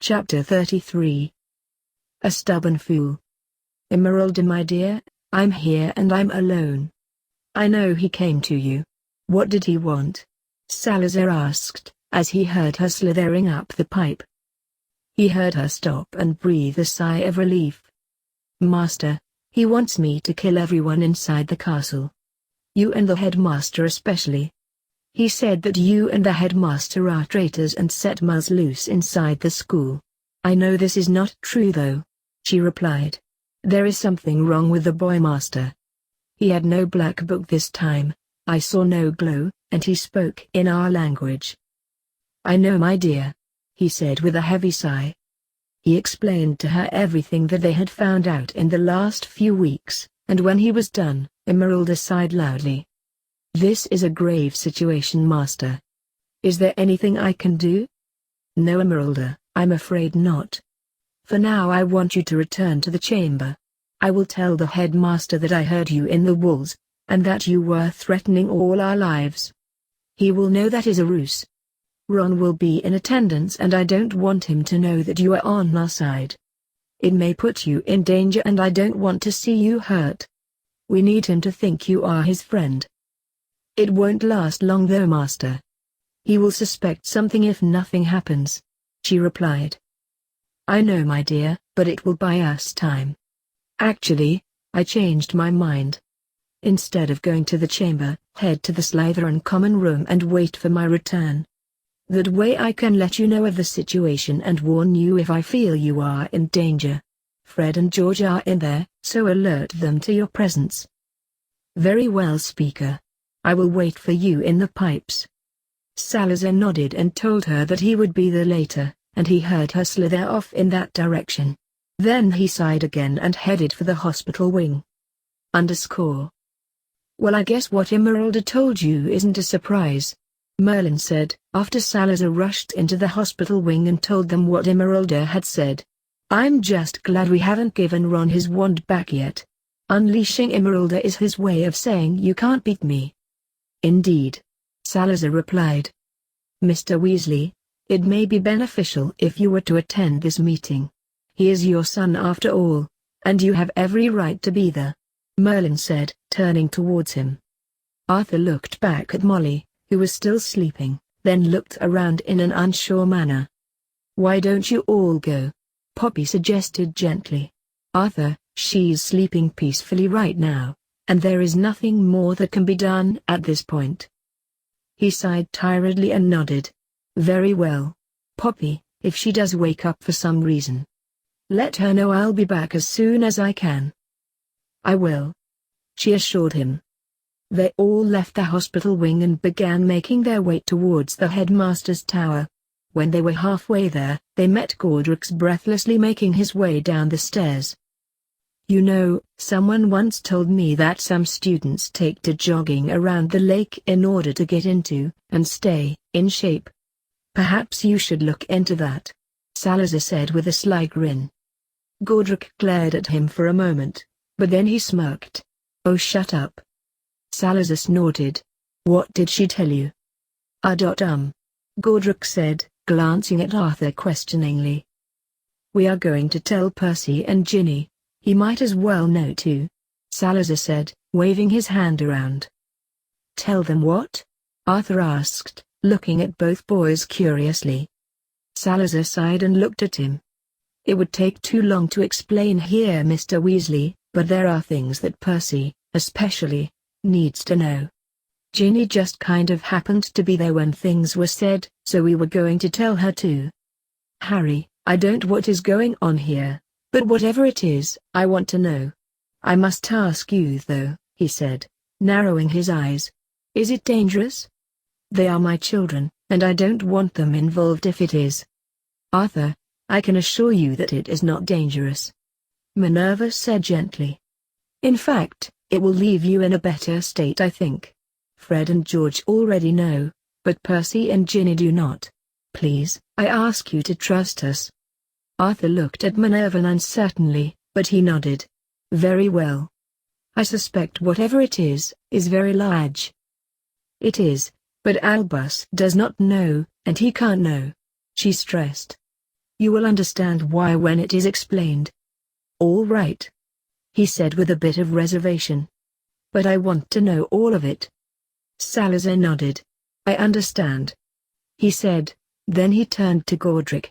Chapter 33. A Stubborn Fool. Emeralda, my dear, I'm here and I'm alone. I know he came to you. What did he want? Salazar asked, as he heard her slithering up the pipe. He heard her stop and breathe a sigh of relief. Master, he wants me to kill everyone inside the castle. You and the headmaster especially. He said that you and the headmaster are traitors and set Muzz loose inside the school. I know this is not true though, she replied. There is something wrong with the boy, master. He had no black book this time, I saw no glow, and he spoke in our language. I know, my dear, he said with a heavy sigh. He explained to her everything that they had found out in the last few weeks, and when he was done, Emeralda sighed loudly. This is a grave situation, master. Is there anything I can do? No, Emeralda, I'm afraid not. For now I want you to return to the chamber. I will tell the headmaster that I heard you in the walls, and that you were threatening all our lives. He will know that is a ruse. Ron will be in attendance and I don't want him to know that you are on our side. It may put you in danger and I don't want to see you hurt. We need him to think you are his friend. It won't last long though, master. He will suspect something if nothing happens, she replied. I know, my dear, but it will buy us time. Actually, I changed my mind. Instead of going to the chamber, head to the Slytherin common room and wait for my return. That way I can let you know of the situation and warn you if I feel you are in danger. Fred and George are in there, so alert them to your presence. Very well, Speaker. I will wait for you in the pipes. Salazar nodded and told her that he would be there later, and he heard her slither off in that direction. Then he sighed again and headed for the hospital wing. Well, I guess what Emeralda told you isn't a surprise, Merlin said, after Salazar rushed into the hospital wing and told them what Emeralda had said. I'm just glad we haven't given Ron his wand back yet. Unleashing Emeralda is his way of saying you can't beat me. Indeed, Salazar replied. Mr. Weasley, it may be beneficial if you were to attend this meeting. He is your son after all, and you have every right to be there, Merlin said, turning towards him. Arthur looked back at Molly, who was still sleeping, then looked around in an unsure manner. Why don't you all go? Poppy suggested gently. Arthur, she's sleeping peacefully right now, and there is nothing more that can be done at this point. He sighed tiredly and nodded. Very well. Poppy, if she does wake up for some reason, let her know I'll be back as soon as I can. I will, she assured him. They all left the hospital wing and began making their way towards the headmaster's tower. When they were halfway there, they met Godric's breathlessly making his way down the stairs. You know, someone once told me that some students take to jogging around the lake in order to get into, and stay, in shape. Perhaps you should look into that, Salazar said with a sly grin. Godric glared at him for a moment, but then he smirked. Oh, shut up. Salazar snorted. What did she tell you? Godric said, glancing at Arthur questioningly. We are going to tell Percy and Ginny. He might as well know too, Salazar said, waving his hand around. Tell them what? Arthur asked, looking at both boys curiously. Salazar sighed and looked at him. It would take too long to explain here, Mr. Weasley, but there are things that Percy, especially, needs to know. Ginny just kind of happened to be there when things were said, so we were going to tell her too. Harry, I don't know what is going on here, but whatever it is, I want to know. I must ask you though, he said, narrowing his eyes. Is it dangerous? They are my children, and I don't want them involved if it is. Arthur, I can assure you that it is not dangerous, Minerva said gently. In fact, it will leave you in a better state, I think. Fred and George already know, but Percy and Ginny do not. Please, I ask you to trust us. Arthur looked at Minerva uncertainly, but he nodded. Very well. I suspect whatever it is very large. It is, but Albus does not know, and he can't know, she stressed. You will understand why when it is explained. All right, he said with a bit of reservation. But I want to know all of it. Salazar nodded. I understand, he said, then he turned to Godric.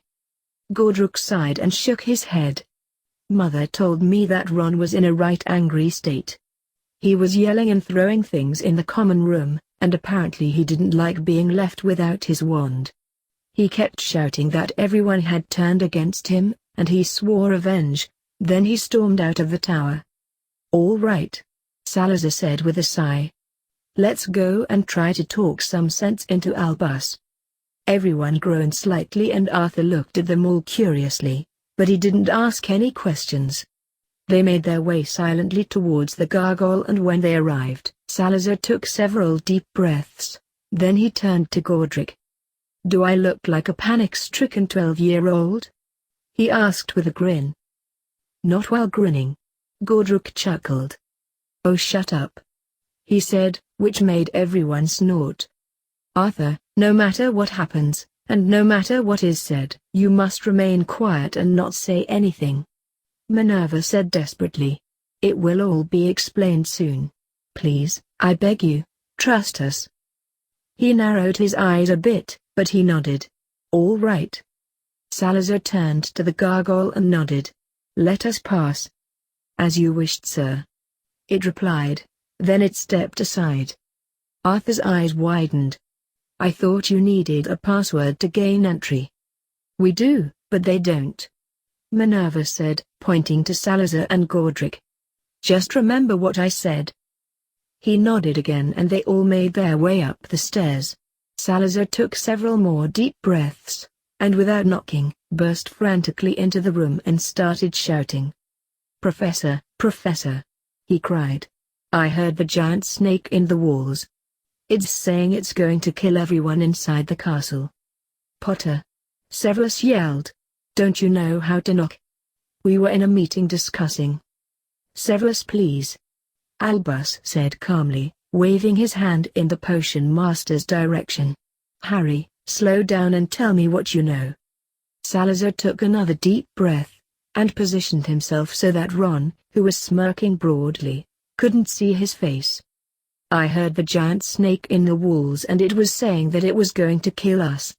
Godric sighed and shook his head. Mother told me that Ron was in a right angry state. He was yelling and throwing things in the common room, and apparently he didn't like being left without his wand. He kept shouting that everyone had turned against him, and he swore revenge. Then he stormed out of the tower. All right, Salazar said with a sigh. Let's go and try to talk some sense into Albus. Everyone groaned slightly and Arthur looked at them all curiously, but he didn't ask any questions. They made their way silently towards the gargoyle, and when they arrived, Salazar took several deep breaths. Then he turned to Godric. Do I look like a panic-stricken 12-year-old? He asked with a grin. Not while grinning. Godric chuckled. Oh, shut up, he said, which made everyone snort. Arthur, no matter what happens, and no matter what is said, you must remain quiet and not say anything. Minerva said desperately. It will all be explained soon. Please, I beg you, trust us. He narrowed his eyes a bit, but he nodded. All right. Salazar turned to the gargoyle and nodded. Let us pass. As you wished, sir. It replied. Then it stepped aside. Arthur's eyes widened. I thought you needed a password to gain entry. We do, but they don't, Minerva said, pointing to Salazar and Godric. Just remember what I said. He nodded again and they all made their way up the stairs. Salazar took several more deep breaths, and without knocking, burst frantically into the room and started shouting. Professor, Professor! He cried. I heard the giant snake in the walls. It's saying it's going to kill everyone inside the castle. Potter! Severus yelled. Don't you know how to knock? We were in a meeting discussing. Severus, please. Albus said calmly, waving his hand in the potion master's direction. Harry, slow down and tell me what you know. Salazar took another deep breath, and positioned himself so that Ron, who was smirking broadly, couldn't see his face. I heard the giant snake in the walls and it was saying that it was going to kill us.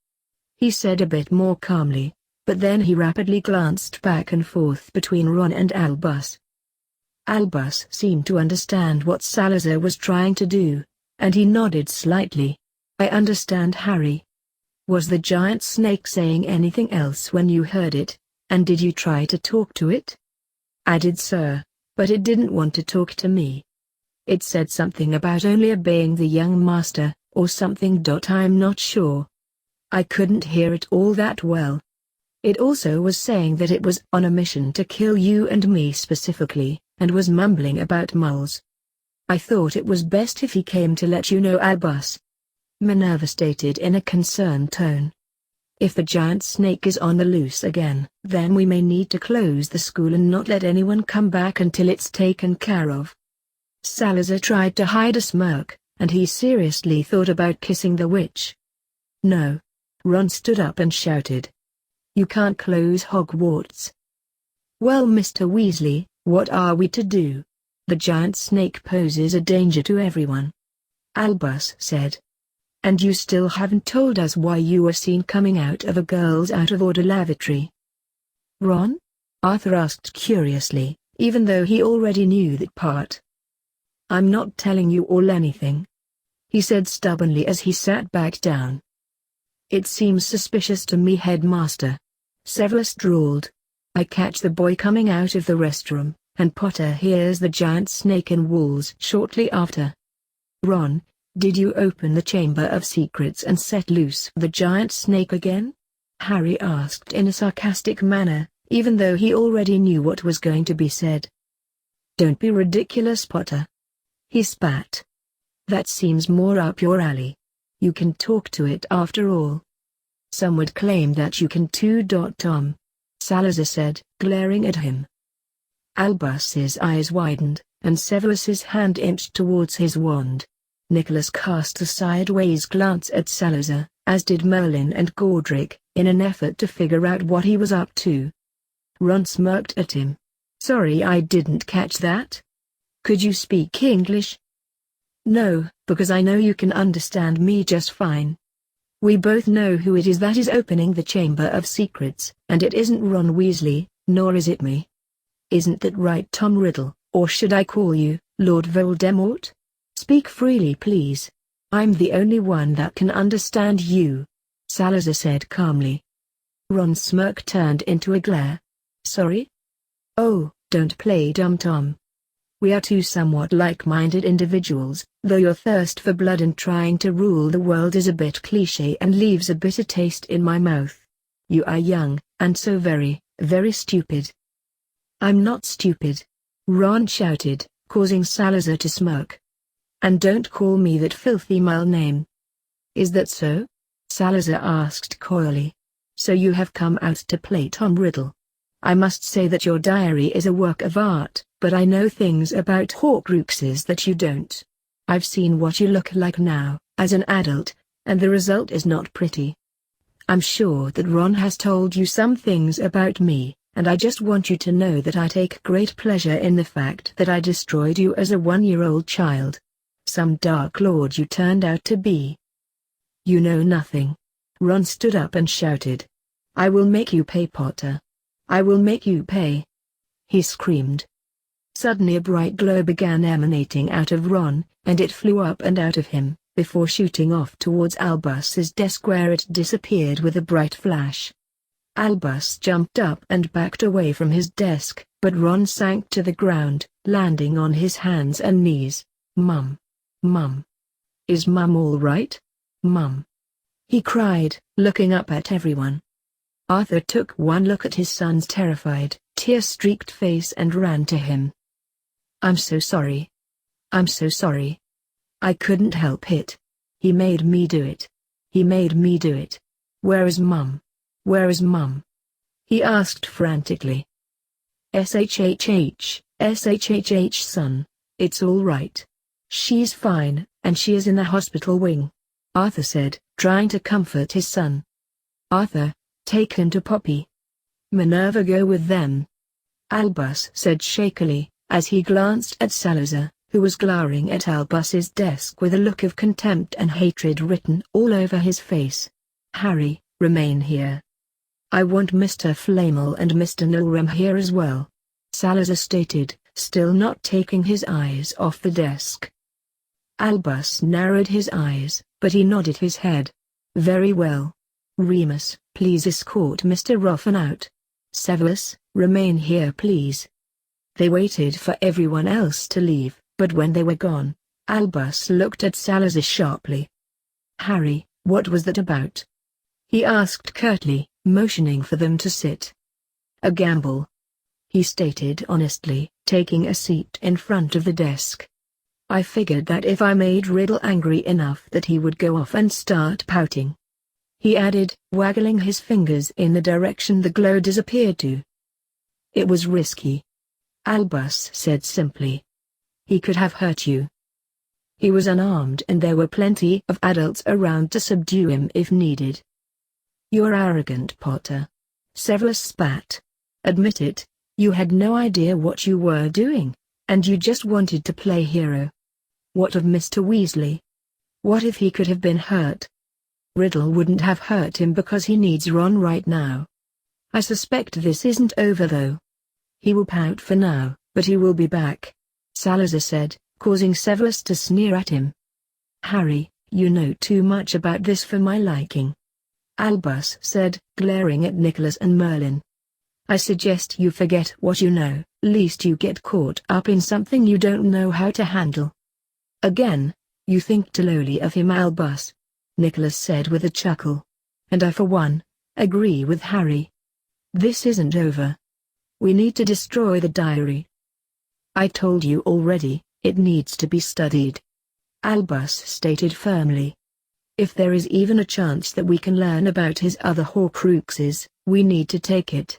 He said a bit more calmly, but then he rapidly glanced back and forth between Ron and Albus. Albus seemed to understand what Salazar was trying to do, and he nodded slightly. I understand, Harry. Was the giant snake saying anything else when you heard it, and did you try to talk to it? I did, sir, but it didn't want to talk to me. It said something about only obeying the young master, or something. I'm not sure. I couldn't hear it all that well. It also was saying that it was on a mission to kill you and me specifically, and was mumbling about moles. I thought it was best if he came to let you know, Albus, Minerva stated in a concerned tone. If the giant snake is on the loose again, then we may need to close the school and not let anyone come back until it's taken care of. Salazar tried to hide a smirk, and he seriously thought about kissing the witch. No. Ron stood up and shouted. You can't close Hogwarts. Well, Mr. Weasley, what are we to do? The giant snake poses a danger to everyone, Albus said. And you still haven't told us why you were seen coming out of a girls' out-of-order lavatory. Ron? Arthur asked curiously, even though he already knew that part. I'm not telling you all anything, he said stubbornly as he sat back down. It seems suspicious to me, headmaster, Severus drawled. I catch the boy coming out of the restroom, and Potter hears the giant snake in walls shortly after. Ron, did you open the Chamber of Secrets and set loose the giant snake again? Harry asked in a sarcastic manner, even though he already knew what was going to be said. Don't be ridiculous, Potter, he spat. That seems more up your alley. You can talk to it after all. Some would claim that you can too. Tom, Salazar said, glaring at him. Albus's eyes widened, and Severus's hand inched towards his wand. Nicholas cast a sideways glance at Salazar, as did Merlin and Godric, in an effort to figure out what he was up to. Ron smirked at him. "Sorry, I didn't catch that. Could you speak English?" "No, because I know you can understand me just fine. We both know who it is that is opening the Chamber of Secrets, and it isn't Ron Weasley, nor is it me. Isn't that right, Tom Riddle, or should I call you Lord Voldemort? Speak freely, please. I'm the only one that can understand you," Salazar said calmly. Ron's smirk turned into a glare. "Sorry? Oh, don't play dumb, Tom. We are two somewhat like-minded individuals, though your thirst for blood and trying to rule the world is a bit cliché and leaves a bitter taste in my mouth. You are young, and so very, very stupid." "I'm not stupid," Ron shouted, causing Salazar to smirk. "And don't call me that filthy male name." "Is that so?" Salazar asked coyly. "So you have come out to play Tom Riddle. I must say that your diary is a work of art, but I know things about Horcruxes that you don't. I've seen what you look like now, as an adult, and the result is not pretty. I'm sure that Ron has told you some things about me, and I just want you to know that I take great pleasure in the fact that I destroyed you as a 1-year-old child. Some Dark Lord you turned out to be." "You know nothing." Ron stood up and shouted. "I will make you pay, Potter. I will make you pay," he screamed. Suddenly a bright glow began emanating out of Ron, and it flew up and out of him, before shooting off towards Albus's desk where it disappeared with a bright flash. Albus jumped up and backed away from his desk, but Ron sank to the ground, landing on his hands and knees. "Mum. Mum. Is Mum all right? Mum?" he cried, looking up at everyone. Arthur took one look at his son's terrified, tear-streaked face and ran to him. "I'm so sorry. I'm so sorry. I couldn't help it. He made me do it. He made me do it. Where is Mum? Where is Mum?" he asked frantically. "SHHH, son, it's all right. She's fine, and she is in the hospital wing," Arthur said, trying to comfort his son. "Arthur, take him to Poppy. Minerva, go with them," Albus said shakily, as he glanced at Salazar, who was glowering at Albus's desk with a look of contempt and hatred written all over his face. "Harry, remain here. I want Mr. Flamel and Mr. Nilrem here as well," Salazar stated, still not taking his eyes off the desk. Albus narrowed his eyes, but he nodded his head. "Very well. Remus, please escort Mr. Ruffin out. Severus, remain here please." They waited for everyone else to leave, but when they were gone, Albus looked at Salazar sharply. "Harry, what was that about?" he asked curtly, motioning for them to sit. "A gamble," he stated honestly, taking a seat in front of the desk. "I figured that if I made Riddle angry enough that he would go off and start pouting," he added, waggling his fingers in the direction the glow disappeared to. "It was risky," Albus said simply. "He could have hurt you. He was unarmed and there were plenty of adults around to subdue him if needed." "You're arrogant, Potter," Severus spat. "Admit it, you had no idea what you were doing, and you just wanted to play hero. What of Mr. Weasley? What if he could have been hurt? Riddle wouldn't have hurt him because he needs Ron right now. I suspect this isn't over though. He will pout for now, but he will be back," Salazar said, causing Severus to sneer at him. "Harry, you know too much about this for my liking," Albus said, glaring at Nicholas and Merlin. "I suggest you forget what you know, lest you get caught up in something you don't know how to handle." "Again, you think too lowly of him, Albus," Nicholas said with a chuckle. "And I for one, agree with Harry. This isn't over. We need to destroy the diary." "I told you already, it needs to be studied," Albus stated firmly. "If there is even a chance that we can learn about his other Horcruxes, we need to take it."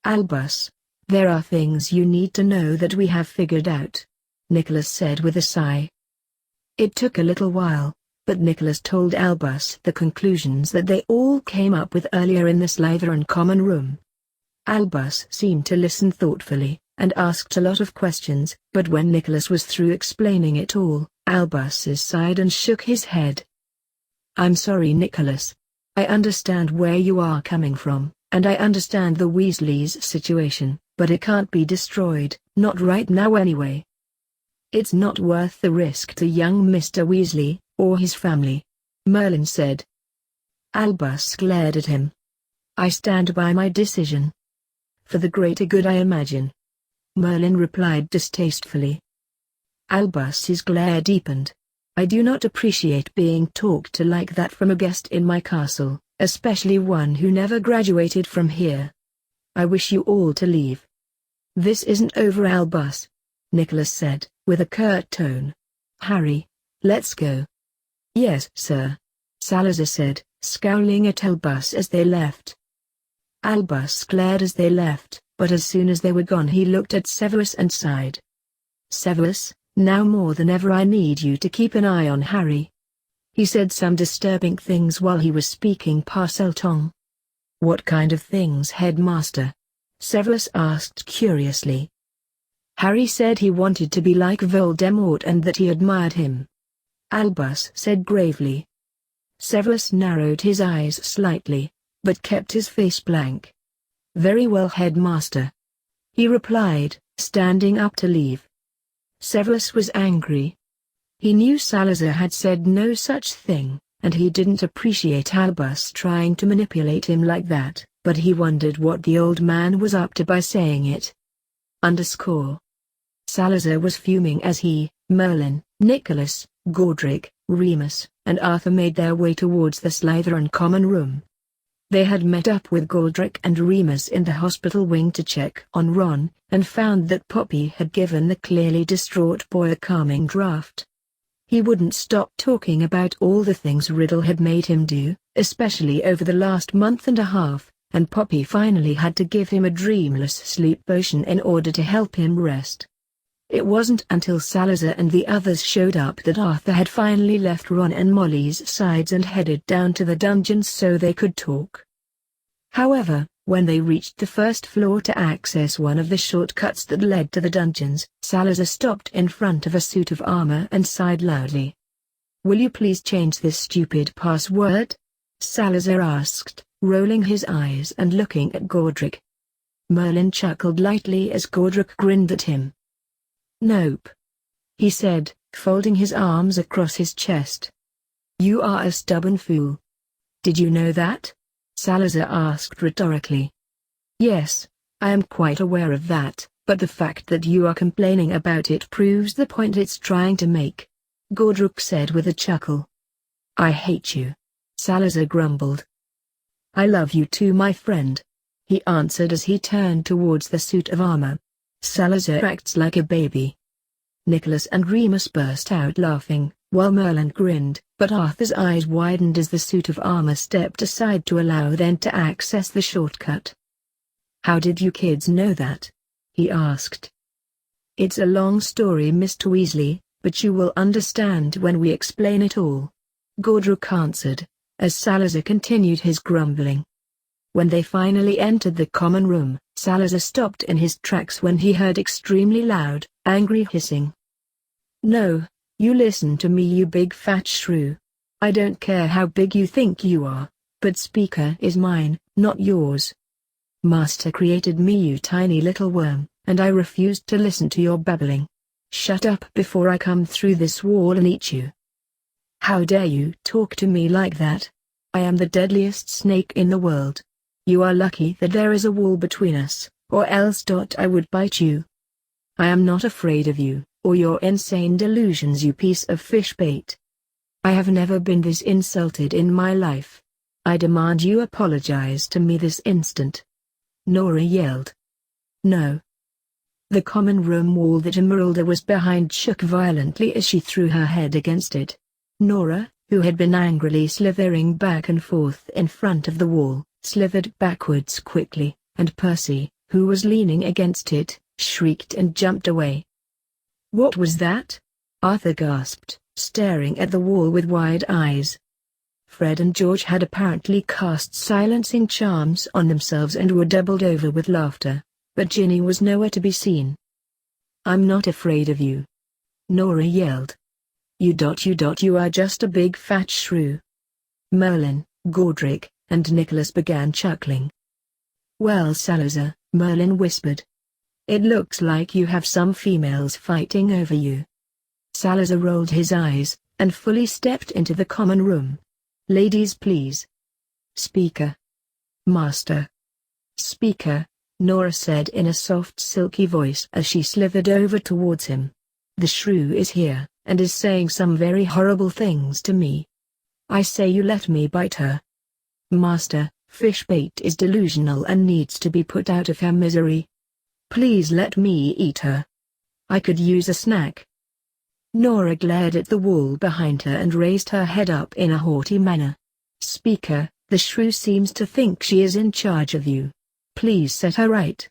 "Albus, there are things you need to know that we have figured out," Nicholas said with a sigh. "It took a little while, but Nicholas told Albus the conclusions that they all came up with earlier in the Slytherin common room. Albus seemed to listen thoughtfully, and asked a lot of questions, but when Nicholas was through explaining it all, Albus sighed and shook his head. "I'm sorry, Nicholas. I understand where you are coming from, and I understand the Weasleys' situation, but it can't be destroyed, not right now anyway. It's not worth the risk to young Mr. Weasley, or his family," Merlin said. Albus glared at him. "I stand by my decision. For the greater good, I imagine," Merlin replied distastefully. Albus's glare deepened. "I do not appreciate being talked to like that from a guest in my castle, especially one who never graduated from here. I wish you all to leave." "This isn't over, Albus," Nicholas said, with a curt tone. "Harry, let's go." "Yes, sir," Salazar said, scowling at Albus as they left. Albus glared as they left, but as soon as they were gone he looked at Severus and sighed. "Severus, now more than ever I need you to keep an eye on Harry." He said some disturbing things while he was speaking Parseltongue. "What kind of things, headmaster?" Severus asked curiously. "Harry said he wanted to be like Voldemort and that he admired him," Albus said gravely. Severus narrowed his eyes slightly, but kept his face blank. "Very well, headmaster," he replied, standing up to leave. Severus was angry. He knew Salazar had said no such thing, and he didn't appreciate Albus trying to manipulate him like that, but he wondered what the old man was up to by saying it. Salazar was fuming as he, Merlin, Nicholas, Godric, Remus, and Arthur made their way towards the Slytherin common room. They had met up with Godric and Remus in the hospital wing to check on Ron, and found that Poppy had given the clearly distraught boy a calming draught. He wouldn't stop talking about all the things Riddle had made him do, especially over the last month and a half, and Poppy finally had to give him a dreamless sleep potion in order to help him rest. It wasn't until Salazar and the others showed up that Arthur had finally left Ron and Molly's sides and headed down to the dungeons so they could talk. However, when they reached the first floor to access one of the shortcuts that led to the dungeons, Salazar stopped in front of a suit of armor and sighed loudly. "Will you please change this stupid password?" Salazar asked, rolling his eyes and looking at Godric. Merlin chuckled lightly as Godric grinned at him. "Nope," he said, folding his arms across his chest. "You are a stubborn fool. Did you know that?" Salazar asked rhetorically. "Yes, I am quite aware of that, but the fact that you are complaining about it proves the point it's trying to make," Godric said with a chuckle. "I hate you," Salazar grumbled. "I love you too, my friend," he answered as he turned towards the suit of armor. "Salazar acts like a baby." Nicholas and Remus burst out laughing, while Merlin grinned, but Arthur's eyes widened as the suit of armor stepped aside to allow them to access the shortcut. "How did you kids know that?" he asked. "It's a long story, Mr. Weasley, but you will understand when we explain it all," Godric answered, as Salazar continued his grumbling. When they finally entered the common room, Salazar stopped in his tracks when he heard extremely loud, angry hissing. "No, you listen to me, you big fat shrew. I don't care how big you think you are, but speaker is mine, not yours. Master created me, you tiny little worm, and I refused to listen to your babbling. Shut up before I come through this wall and eat you." "How dare you talk to me like that? I am the deadliest snake in the world. You are lucky that there is a wall between us, or else I would bite you. I am not afraid of you, or your insane delusions, you piece of fish bait. I have never been this insulted in my life. I demand you apologize to me this instant." Nora yelled. "No." The common room wall that Emeralda was behind shook violently as she threw her head against it. Nora, who had been angrily slithering back and forth in front of the wall, slithered backwards quickly, and Percy, who was leaning against it, shrieked and jumped away. "What was that?" Arthur gasped, staring at the wall with wide eyes. Fred and George had apparently cast silencing charms on themselves and were doubled over with laughter, but Ginny was nowhere to be seen. "I'm not afraid of you," Nora yelled. You are just a big fat shrew." Merlin, Godric, and Nicholas began chuckling. "Well, Salazar," Merlin whispered. "It looks like you have some females fighting over you." Salazar rolled his eyes, and fully stepped into the common room. "Ladies please." "Speaker." "Master." "Speaker," Nora said in a soft silky voice as she slithered over towards him. "The shrew is here, and is saying some very horrible things to me. I say you let me bite her." "Master, Fishbait is delusional and needs to be put out of her misery. Please let me eat her. I could use a snack." Nora glared at the wall behind her and raised her head up in a haughty manner. "Speaker, the shrew seems to think she is in charge of you. Please set her right."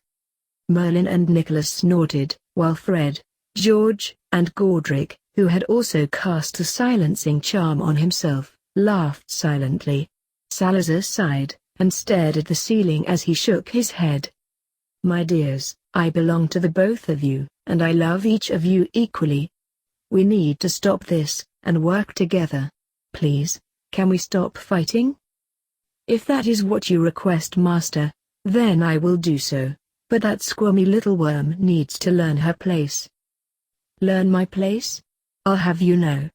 Merlin and Nicholas snorted, while Fred, George, and Godric, who had also cast a silencing charm on himself, laughed silently. Salazar sighed, and stared at the ceiling as he shook his head. "My dears, I belong to the both of you, and I love each of you equally. We need to stop this, and work together. Please, can we stop fighting?" "If that is what you request, Master, then I will do so, but that squirmy little worm needs to learn her place." "Learn my place? I'll have you know."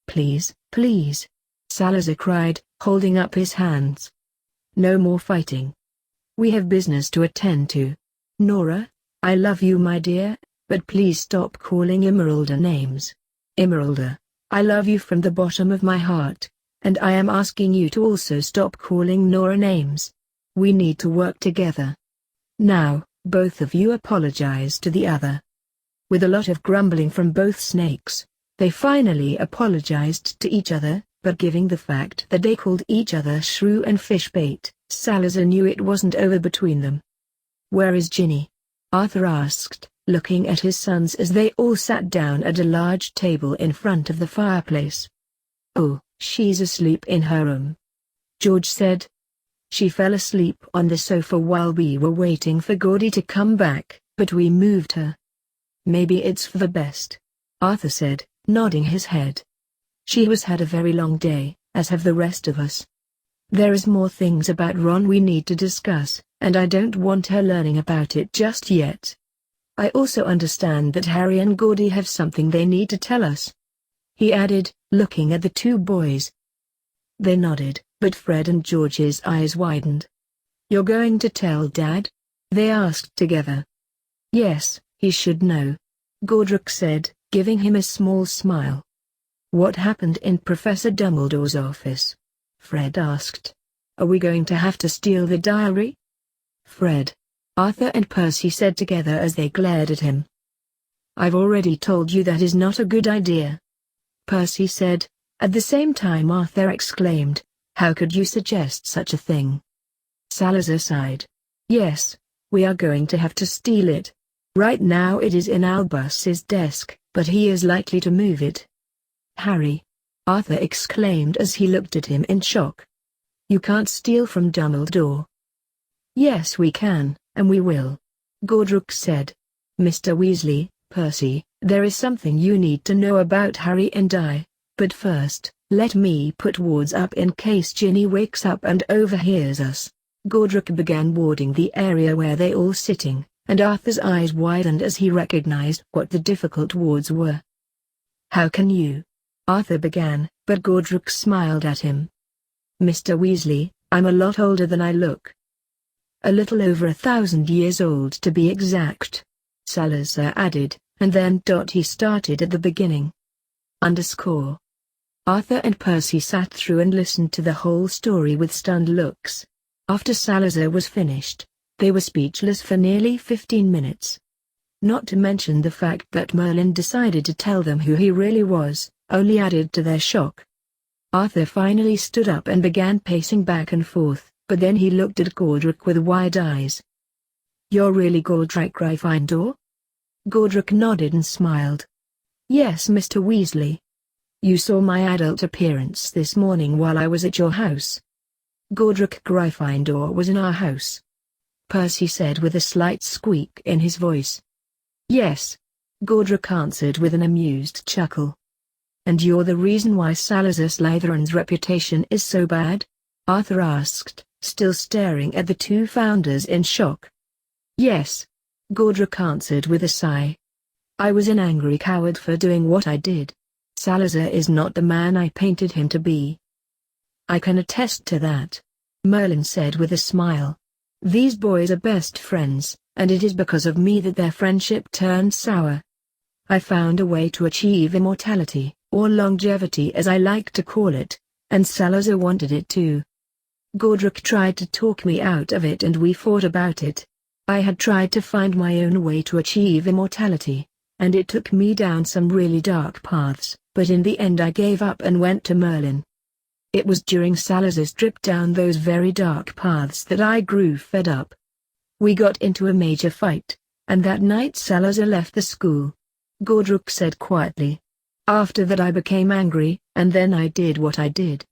"Please, please," Salazar cried, holding up his hands. "No more fighting. We have business to attend to. Nora, I love you my dear, but please stop calling Emeralda names. Emeralda, I love you from the bottom of my heart, and I am asking you to also stop calling Nora names. We need to work together. Now, both of you apologize to the other." With a lot of grumbling from both snakes, they finally apologized to each other, but given the fact that they called each other shrew and fishbait, Salazar knew it wasn't over between them. "Where is Ginny?" Arthur asked, looking at his sons as they all sat down at a large table in front of the fireplace. "Oh, she's asleep in her room," George said. "She fell asleep on the sofa while we were waiting for Gordy to come back, but we moved her." "Maybe it's for the best," Arthur said, nodding his head. "She has had a very long day, as have the rest of us. There is more things about Ron we need to discuss, and I don't want her learning about it just yet. I also understand that Harry and Gordy have something they need to tell us," he added, looking at the two boys. They nodded, but Fred and George's eyes widened. "You're going to tell Dad?" they asked together. "Yes, he should know," Godric said, giving him a small smile. "What happened in Professor Dumbledore's office?" Fred asked. "Are we going to have to steal the diary?" "Fred," Arthur and Percy said together as they glared at him. "I've already told you that is not a good idea," Percy said. At the same time Arthur exclaimed, "How could you suggest such a thing?" Salazar sighed. "Yes, we are going to have to steal it. Right now it is in Albus's desk, but he is likely to move it." "Harry!" Arthur exclaimed as he looked at him in shock. "You can't steal from Dumbledore." "Yes we can, and we will," Godric said. "Mr. Weasley, Percy, there is something you need to know about Harry and I, but first, let me put wards up in case Ginny wakes up and overhears us." Godric began warding the area where they all sitting, and Arthur's eyes widened as he recognized what the difficult wards were. "How can you?" Arthur began, but Godric smiled at him. "Mr. Weasley, I'm a lot older than I look. A little over 1,000 years old to be exact," Salazar added, and then he started at the beginning. _ Arthur and Percy sat through and listened to the whole story with stunned looks. After Salazar was finished, they were speechless for nearly 15 minutes. Not to mention the fact that Merlin decided to tell them who he really was, only added to their shock. Arthur finally stood up and began pacing back and forth, but then he looked at Godric with wide eyes. "You're really Godric Gryffindor?" Godric nodded and smiled. "Yes, Mr. Weasley." You saw my adult appearance this morning while I was at your house. Godric Gryffindor was in our house, Percy said with a slight squeak in his voice. Yes, Godric answered with an amused chuckle. And you're the reason why Salazar Slytherin's reputation is so bad? Arthur asked, still staring at the two founders in shock. Yes, Godric answered with a sigh. I was an angry coward for doing what I did. Salazar is not the man I painted him to be. I can attest to that, Merlin said with a smile. These boys are best friends, and it is because of me that their friendship turned sour. I found a way to achieve immortality, or longevity as I like to call it, and Salazar wanted it too. Godric tried to talk me out of it and we fought about it. I had tried to find my own way to achieve immortality, and it took me down some really dark paths, but in the end I gave up and went to Merlin. It was during Salazar's trip down those very dark paths that I grew fed up. We got into a major fight, and that night Salazar left the school. Godric said quietly. After that I became angry, and then I did what I did.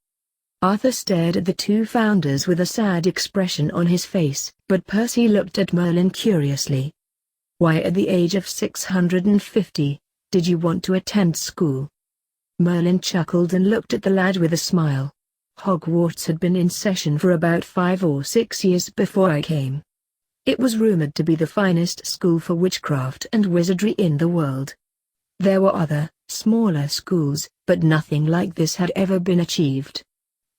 Arthur stared at the two founders with a sad expression on his face, but Percy looked at Merlin curiously. Why at the age of 650, did you want to attend school? Merlin chuckled and looked at the lad with a smile. Hogwarts had been in session for about 5 or 6 years before I came. It was rumored to be the finest school for witchcraft and wizardry in the world. There were other, smaller schools, but nothing like this had ever been achieved.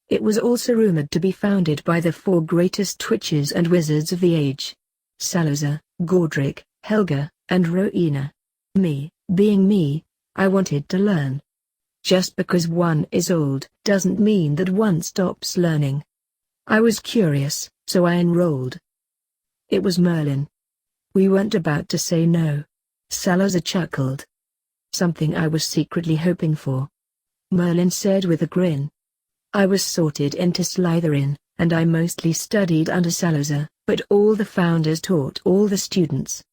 It was also rumored to be founded by the 4 greatest witches and wizards of the age. Salazar, Godric, Helga, and Rowena. Me, being me, I wanted to learn. Just because one is old doesn't mean that one stops learning. I was curious, so I enrolled. It was Merlin. We weren't about to say no. Salazar chuckled. Something I was secretly hoping for, Merlin said with a grin. I was sorted into Slytherin, and I mostly studied under Salazar, but all the founders taught all the students.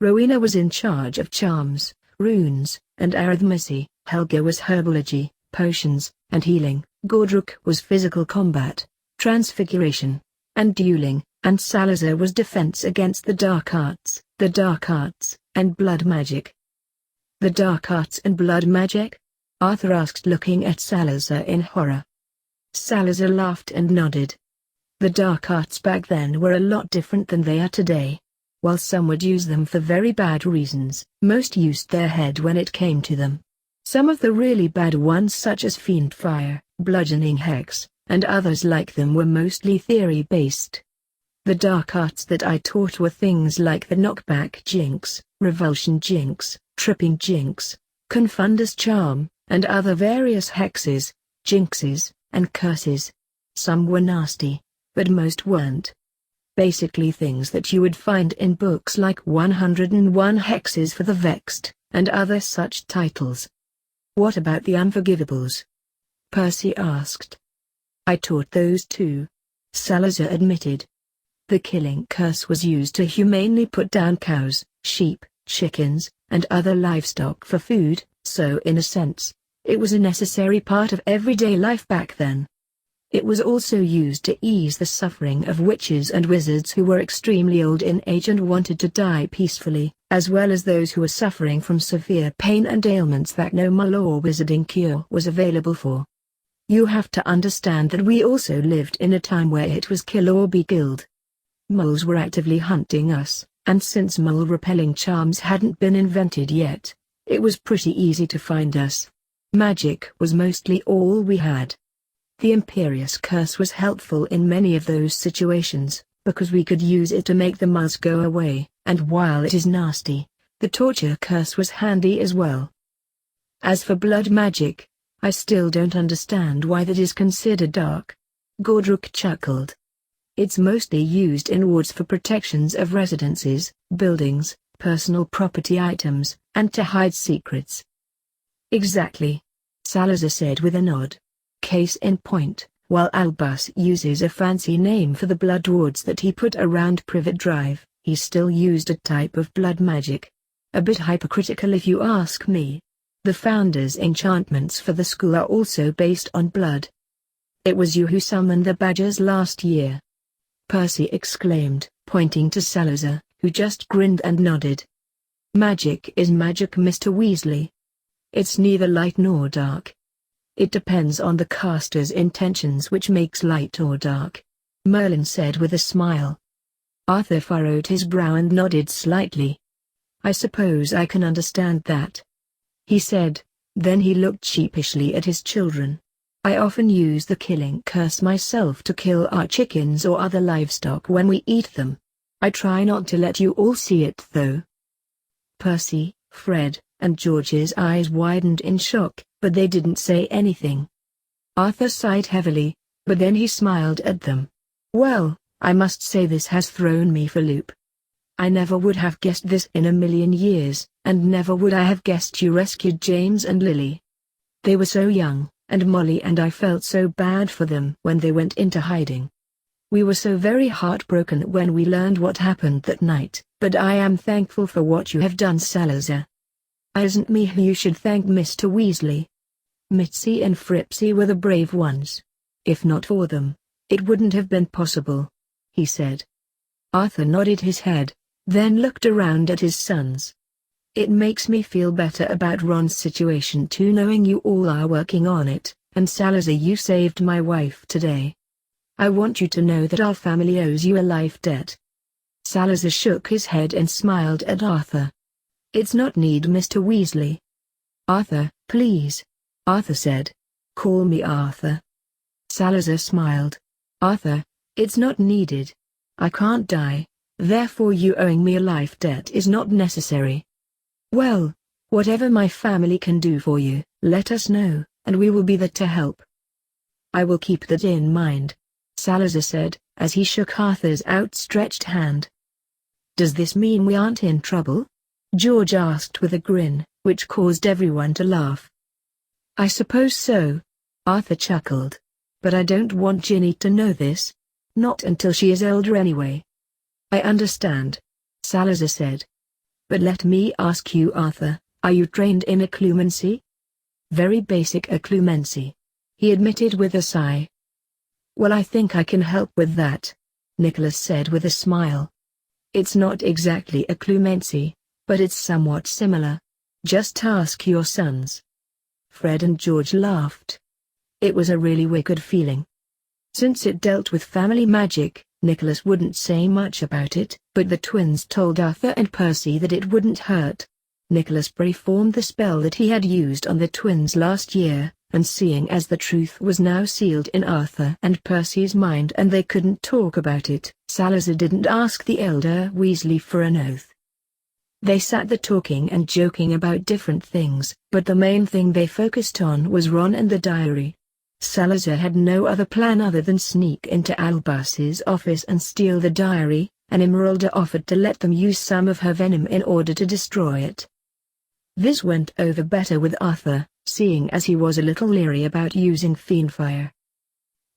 Rowena was in charge of charms, runes, and arithmancy. Helga was herbology, potions, and healing. Godric was physical combat, transfiguration, and dueling, and Salazar was defense against the dark arts, and blood magic. The dark arts and blood magic? Arthur asked, looking at Salazar in horror. Salazar laughed and nodded. The dark arts back then were a lot different than they are today. While some would use them for very bad reasons, most used their head when it came to them. Some of the really bad ones, such as fiend fire, bludgeoning hex, and others like them, were mostly theory-based. The dark arts that I taught were things like the knockback jinx, revulsion jinx, tripping jinx, confundus charm, and other various hexes, jinxes, and curses. Some were nasty, but most weren't. Basically things that you would find in books like 101 Hexes for the Vexed, and other such titles. What about the Unforgivables? Percy asked. I taught those too, Salazar admitted. The killing curse was used to humanely put down cows, sheep, chickens, and other livestock for food, so in a sense, it was a necessary part of everyday life back then. It was also used to ease the suffering of witches and wizards who were extremely old in age and wanted to die peacefully, as well as those who were suffering from severe pain and ailments that no mull or wizarding cure was available for. You have to understand that we also lived in a time where it was kill or be killed. Moles were actively hunting us, and since mole-repelling charms hadn't been invented yet, it was pretty easy to find us. Magic was mostly all we had. The Imperious Curse was helpful in many of those situations, because we could use it to make the moles go away, and while it is nasty, the Torture Curse was handy as well. As for blood magic, I still don't understand why that is considered dark. Godric chuckled. It's mostly used in wards for protections of residences, buildings, personal property items, and to hide secrets. Exactly, Salazar said with a nod. Case in point, while Albus uses a fancy name for the blood wards that he put around Privet Drive, he still used a type of blood magic. A bit hypocritical if you ask me. The founder's enchantments for the school are also based on blood. It was you who summoned the badgers last year," Percy exclaimed, pointing to Salazar, who just grinned and nodded. "Magic is magic, Mr. Weasley. It's neither light nor dark. It depends on the caster's intentions which makes light or dark," Merlin said with a smile. Arthur furrowed his brow and nodded slightly. "I suppose I can understand that," he said. Then he looked sheepishly at his children. "I often use the killing curse myself to kill our chickens or other livestock when we eat them. I try not to let you all see it though." Percy, Fred, and George's eyes widened in shock, but they didn't say anything. Arthur sighed heavily, but then he smiled at them. "Well, I must say this has thrown me for a loop. I never would have guessed this in a million years, and never would I have guessed you rescued James and Lily. They were so young, and Molly and I felt so bad for them when they went into hiding. We were so very heartbroken when we learned what happened that night, but I am thankful for what you have done, Salazar. Isn't me who you should thank, Mr. Weasley? Mitzi and Fripsy were the brave ones. If not for them, it wouldn't have been possible," he said. Arthur nodded his head, then looked around at his sons. "It makes me feel better about Ron's situation too, knowing you all are working on it, and Salazar, you saved my wife today. I want you to know that our family owes you a life debt." Salazar shook his head and smiled at Arthur. "It's not need, Mr. Weasley." "Arthur, please," Arthur said. "Call me Arthur." Salazar smiled. "Arthur, it's not needed. I can't die, therefore you owing me a life debt is not necessary." "Well, whatever my family can do for you, let us know, and we will be there to help." "I will keep that in mind," Salazar said, as he shook Arthur's outstretched hand. "Does this mean we aren't in trouble?" George asked with a grin, which caused everyone to laugh. "I suppose so," Arthur chuckled. "But I don't want Ginny to know this. Not until she is older anyway." "I understand," Salazar said. "But let me ask you, Arthur, are you trained in occlumency?" "Very basic occlumency," he admitted with a sigh. "Well, I think I can help with that," Nicholas said with a smile. "It's not exactly occlumency, but it's somewhat similar. Just ask your sons." Fred and George laughed. It was a really wicked feeling. Since it dealt with family magic, Nicholas wouldn't say much about it, but the twins told Arthur and Percy that it wouldn't hurt. Nicholas performed the spell that he had used on the twins last year, and seeing as the truth was now sealed in Arthur and Percy's mind and they couldn't talk about it, Salazar didn't ask the elder Weasley for an oath. They sat there talking and joking about different things, but the main thing they focused on was Ron and the diary. Salazar had no other plan other than sneak into Albus's office and steal the diary, and Emeralda offered to let them use some of her venom in order to destroy it. This went over better with Arthur, seeing as he was a little leery about using fiendfire.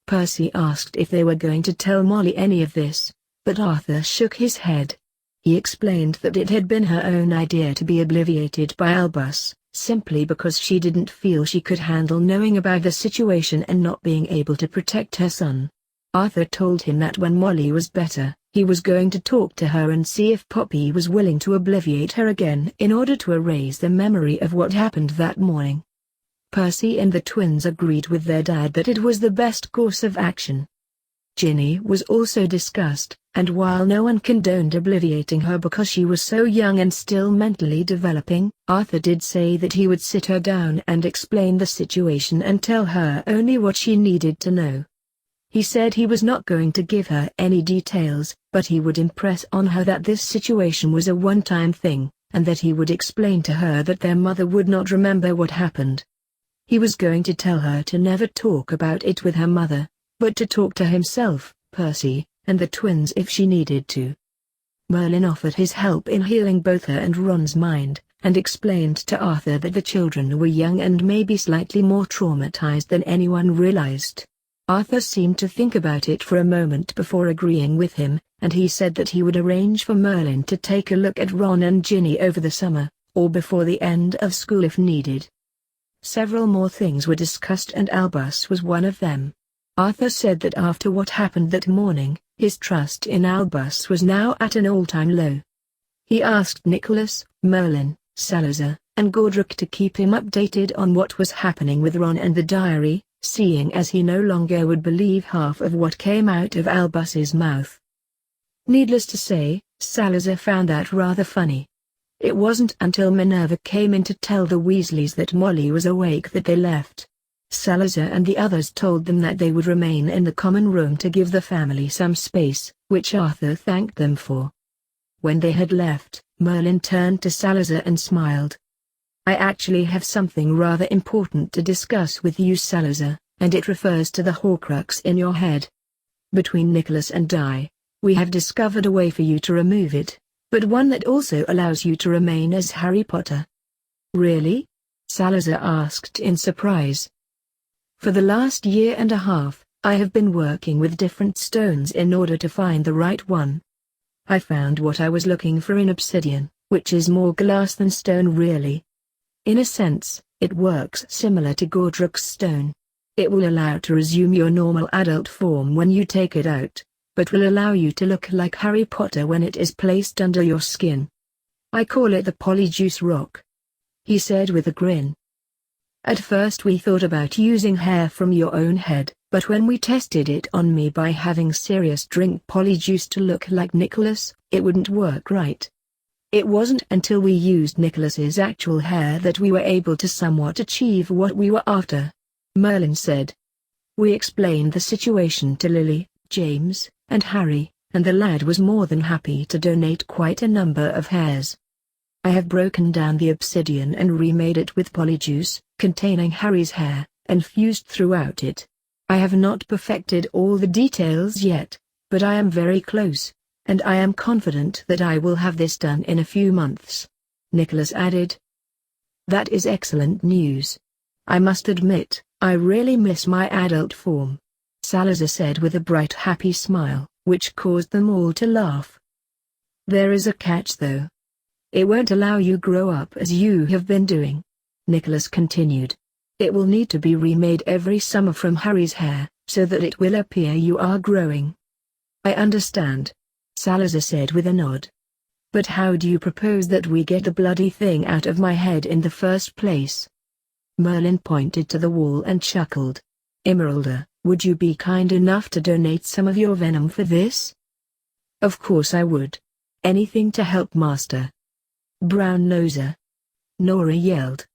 Percy asked if they were going to tell Molly any of this, but Arthur shook his head. He explained that it had been her own idea to be obliviated by Albus, simply because she didn't feel she could handle knowing about the situation and not being able to protect her son. Arthur told him that when Molly was better, he was going to talk to her and see if Poppy was willing to obliviate her again in order to erase the memory of what happened that morning. Percy and the twins agreed with their dad that it was the best course of action. Ginny was also discussed, and while no one condoned obliviating her because she was so young and still mentally developing, Arthur did say that he would sit her down and explain the situation and tell her only what she needed to know. He said he was not going to give her any details, but he would impress on her that this situation was a one-time thing, and that he would explain to her that their mother would not remember what happened. He was going to tell her to never talk about it with her mother, but to talk to himself, Percy, and the twins if she needed to. Merlin offered his help in healing both her and Ron's mind, and explained to Arthur that the children were young and maybe slightly more traumatized than anyone realized. Arthur seemed to think about it for a moment before agreeing with him, and he said that he would arrange for Merlin to take a look at Ron and Ginny over the summer, or before the end of school if needed. Several more things were discussed and Albus was one of them. Arthur said that after what happened that morning, his trust in Albus was now at an all-time low. He asked Nicholas, Merlin, Salazar, and Godric to keep him updated on what was happening with Ron and the diary, seeing as he no longer would believe half of what came out of Albus's mouth. Needless to say, Salazar found that rather funny. It wasn't until Minerva came in to tell the Weasleys that Molly was awake that they left. Salazar and the others told them that they would remain in the common room to give the family some space, which Arthur thanked them for. When they had left, Merlin turned to Salazar and smiled. "I actually have something rather important to discuss with you, Salazar, and it refers to the Horcrux in your head. Between Nicholas and I, we have discovered a way for you to remove it, but one that also allows you to remain as Harry Potter." "Really?" Salazar asked in surprise. "For the last year and a half, I have been working with different stones in order to find the right one. I found what I was looking for in obsidian, which is more glass than stone really. In a sense, it works similar to Godric's stone. It will allow to resume your normal adult form when you take it out, but will allow you to look like Harry Potter when it is placed under your skin. I call it the Polyjuice Rock," he said with a grin. "At first we thought about using hair from your own head, but when we tested it on me by having Sirius drink Polyjuice to look like Nicholas, it wouldn't work right. It wasn't until we used Nicholas's actual hair that we were able to somewhat achieve what we were after," Merlin said. "We explained the situation to Lily, James, and Harry, and the lad was more than happy to donate quite a number of hairs. I have broken down the obsidian and remade it with polyjuice, containing Harry's hair, and fused throughout it. I have not perfected all the details yet, but I am very close, and I am confident that I will have this done in a few months," Nicholas added. "That is excellent news. I must admit, I really miss my adult form," Salazar said with a bright happy smile, which caused them all to laugh. "There is a catch though. It won't allow you grow up as you have been doing," Nicholas continued. "It will need to be remade every summer from Harry's hair, so that it will appear you are growing." "I understand," Salazar said with a nod. "But how do you propose that we get the bloody thing out of my head in the first place?" Merlin pointed to the wall and chuckled. "Emeralda, would you be kind enough to donate some of your venom for this?" "Of course I would. Anything to help Master Brown Noser," Nora yelled.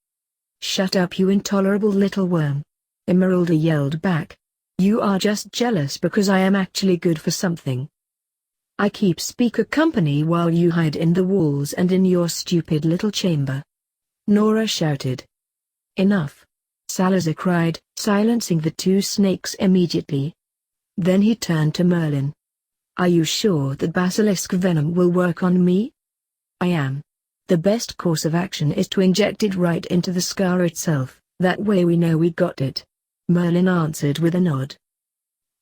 "Shut up, you intolerable little worm," Emeralda yelled back. "You are just jealous because I am actually good for something. I keep speaker company while you hide in the walls and in your stupid little chamber," Nora shouted. "Enough," Salazar cried, silencing the two snakes immediately. Then he turned to Merlin. "Are you sure that basilisk venom will work on me?" "I am. The best course of action is to inject it right into the scar itself, that way we know we got it," Merlin answered with a nod.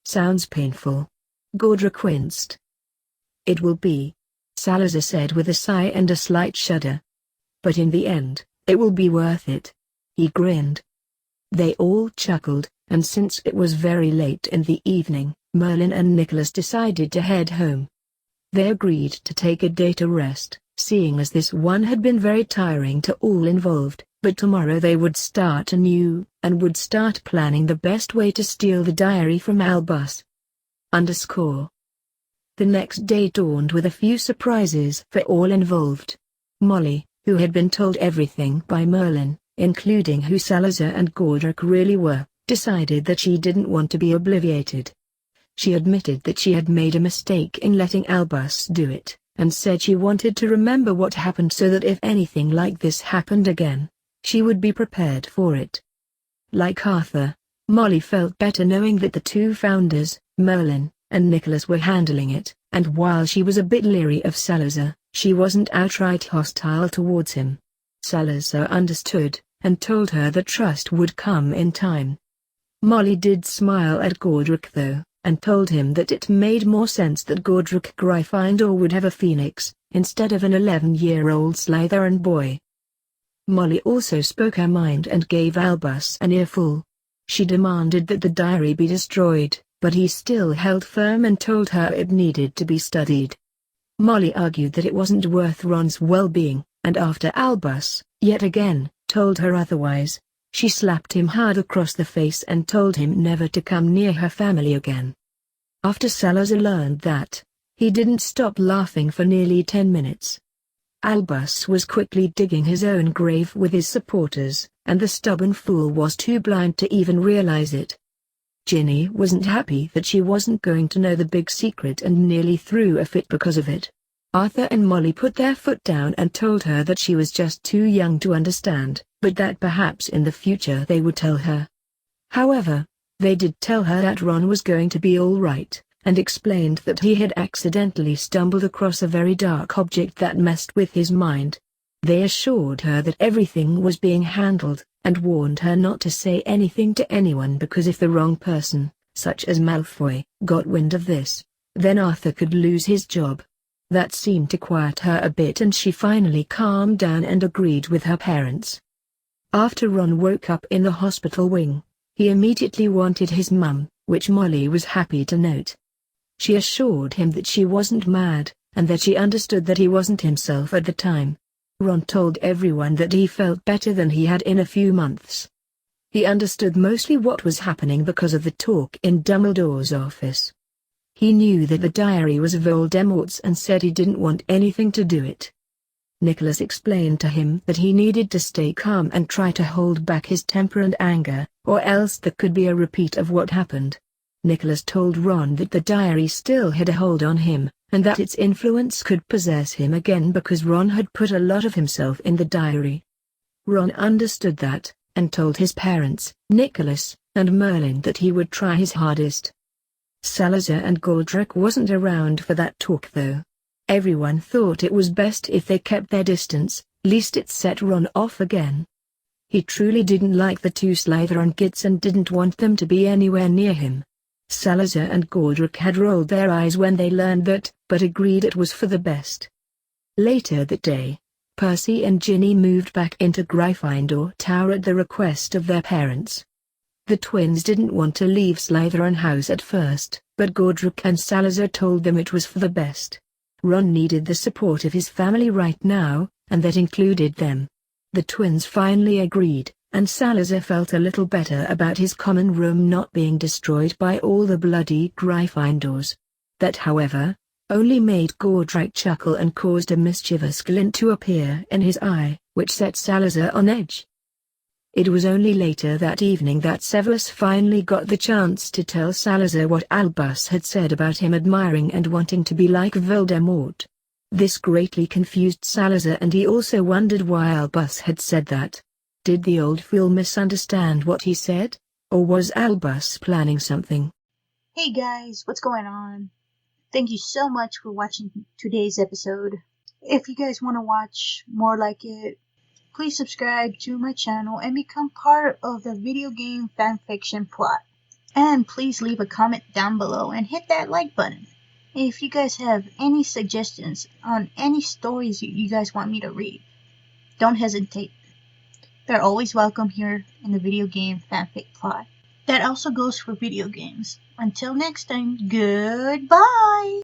"Sounds painful." Godric winced. "It will be," Salazar said with a sigh and a slight shudder. "But in the end, it will be worth it." He grinned. They all chuckled, and since it was very late in the evening, Merlin and Nicholas decided to head home. They agreed to take a day to rest, seeing as this one had been very tiring to all involved, but tomorrow they would start anew, and would start planning the best way to steal the diary from Albus. The next day dawned with a few surprises for all involved. Molly, who had been told everything by Merlin, including who Salazar and Godric really were, decided that she didn't want to be obliviated. She admitted that she had made a mistake in letting Albus do it, and said she wanted to remember what happened so that if anything like this happened again, she would be prepared for it. Like Arthur, Molly felt better knowing that the two founders, Merlin and Nicholas, were handling it, and while she was a bit leery of Salazar, she wasn't outright hostile towards him. Salazar understood, and told her that trust would come in time. Molly did smile at Godric though, and told him that it made more sense that Godric Gryffindor would have a phoenix, instead of an 11-year-old Slytherin boy. Molly also spoke her mind and gave Albus an earful. She demanded that the diary be destroyed, but he still held firm and told her it needed to be studied. Molly argued that it wasn't worth Ron's well-being, and after Albus, yet again, told her otherwise, she slapped him hard across the face and told him never to come near her family again. After Salazar learned that, he didn't stop laughing for nearly 10 minutes. Albus was quickly digging his own grave with his supporters, and the stubborn fool was too blind to even realize it. Ginny wasn't happy that she wasn't going to know the big secret and nearly threw a fit because of it. Arthur and Molly put their foot down and told her that she was just too young to understand, but that perhaps in the future they would tell her. However, they did tell her that Ron was going to be all right, and explained that he had accidentally stumbled across a very dark object that messed with his mind. They assured her that everything was being handled, and warned her not to say anything to anyone because if the wrong person, such as Malfoy, got wind of this, then Arthur could lose his job. That seemed to quiet her a bit and she finally calmed down and agreed with her parents. After Ron woke up in the hospital wing, he immediately wanted his mum, which Molly was happy to note. She assured him that she wasn't mad, and that she understood that he wasn't himself at the time. Ron told everyone that he felt better than he had in a few months. He understood mostly what was happening because of the talk in Dumbledore's office. He knew that the diary was Voldemort's and said he didn't want anything to do it. Nicholas explained to him that he needed to stay calm and try to hold back his temper and anger, or else there could be a repeat of what happened. Nicholas told Ron that the diary still had a hold on him, and that its influence could possess him again because Ron had put a lot of himself in the diary. Ron understood that, and told his parents, Nicholas, and Merlin that he would try his hardest. Salazar and Godric wasn't around for that talk though. Everyone thought it was best if they kept their distance, lest it set Ron off again. He truly didn't like the two Slytherin kids and didn't want them to be anywhere near him. Salazar and Godric had rolled their eyes when they learned that, but agreed it was for the best. Later that day, Percy and Ginny moved back into Gryffindor Tower at the request of their parents. The twins didn't want to leave Slytherin House at first, but Godric and Salazar told them it was for the best. Ron needed the support of his family right now, and that included them. The twins finally agreed, and Salazar felt a little better about his common room not being destroyed by all the bloody Gryffindors. That however, only made Godric chuckle and caused a mischievous glint to appear in his eye, which set Salazar on edge. It was only later that evening that Severus finally got the chance to tell Salazar what Albus had said about him admiring and wanting to be like Voldemort. This greatly confused Salazar and he also wondered why Albus had said that. Did the old fool misunderstand what he said? Or was Albus planning something? Hey guys, what's going on? Thank you so much for watching today's episode. If you guys want to watch more like it, please subscribe to my channel and become part of the video game fanfiction plot. And please leave a comment down below and hit that like button. If you guys have any suggestions on any stories you guys want me to read, don't hesitate. They're always welcome here in the video game fanfic plot. That also goes for video games. Until next time, goodbye!